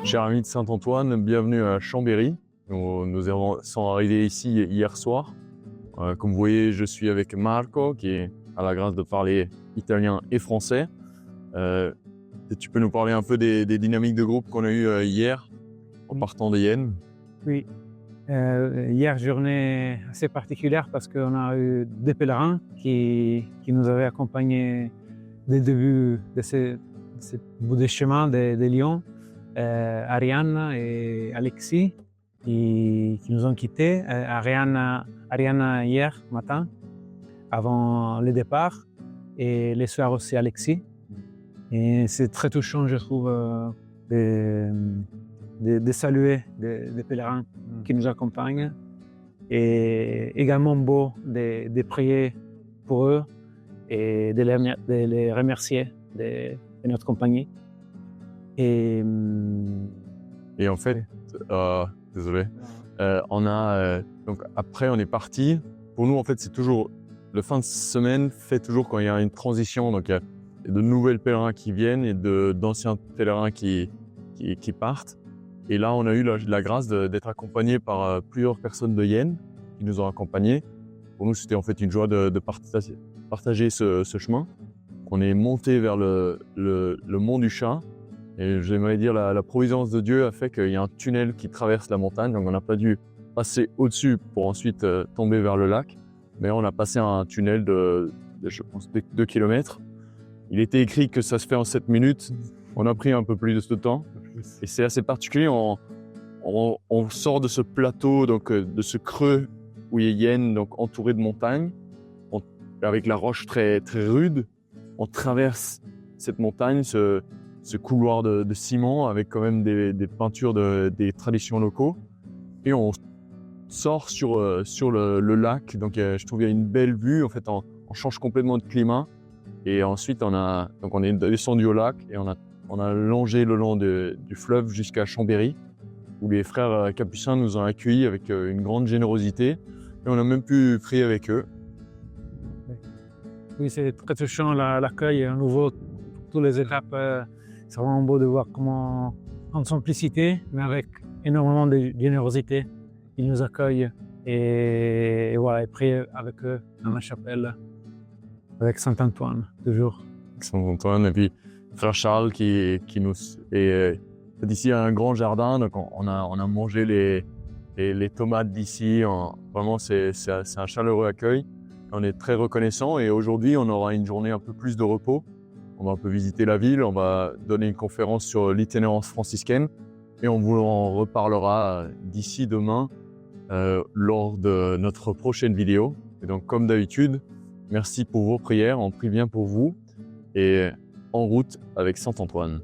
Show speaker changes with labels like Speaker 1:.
Speaker 1: Chers amis de Saint-Antoine, bienvenue à Chambéry. Nous sommes arrivés ici hier soir. Comme vous voyez, je suis avec Marco qui a la grâce de parler italien et français. Tu peux nous parler un peu des dynamiques de groupe qu'on a eues hier en partant de Yen?
Speaker 2: Oui, hier journée assez particulière parce qu'on a eu des pèlerins qui nous avaient accompagnés dès le début de ce bout de chemin de Lyon. Ariane et Alexis qui nous ont quittés. Ariane hier matin avant le départ et le soir aussi Alexis. Et c'est très touchant, je trouve, de saluer des pèlerins qui nous accompagnent et également beau de prier pour eux et de les remercier de notre compagnie. Et
Speaker 1: en fait, désolé, donc après on est parti. Pour nous en fait c'est toujours le fin de semaine fait toujours quand il y a une transition, donc il y a de nouvelles pèlerins qui viennent et d'anciens pèlerins qui partent. Et là on a eu la grâce d'être accompagnés par plusieurs personnes de Yen qui nous ont accompagnés. Pour nous c'était en fait une joie de partager ce chemin. On est monté vers le mont du Chat. Et j'aimerais dire la providence de Dieu a fait qu'il y a un tunnel qui traverse la montagne, donc on n'a pas dû passer au-dessus pour ensuite tomber vers le lac, mais on a passé un tunnel de je pense 2 km. Il était écrit que ça se fait en 7 minutes, on a pris un peu plus de ce temps, et c'est assez particulier, on sort de ce plateau, donc de ce creux où il y a Yen, donc entouré de montagnes, avec la roche très, très rude, on traverse cette montagne, ce couloir de ciment avec quand même des peintures des traditions locaux, et on sort sur le lac. Donc je trouve qu'il y a une belle vue. En fait, on change complètement de climat, et ensuite on est descendu au lac et on a longé le long du fleuve jusqu'à Chambéry, où les frères capucins nous ont accueillis avec une grande générosité, et on a même pu prier avec eux.
Speaker 2: Oui, c'est très touchant l'accueil à nouveau, toutes les étapes. C'est vraiment beau de voir comment, en simplicité, mais avec énormément de générosité, ils nous accueillent et voilà, et prier avec eux dans la chapelle, avec Saint-Antoine, toujours.
Speaker 1: Saint-Antoine, et puis frère Charles qui nous... Et ici, un grand jardin, donc on a mangé les tomates d'ici. Vraiment, c'est un chaleureux accueil. On est très reconnaissants, et aujourd'hui, on aura une journée un peu plus de repos. On va un peu visiter la ville, on va donner une conférence sur l'itinérance franciscaine, et on vous en reparlera d'ici demain lors de notre prochaine vidéo. Et donc, comme d'habitude, merci pour vos prières, on prie bien pour vous, et en route avec Saint-Antoine.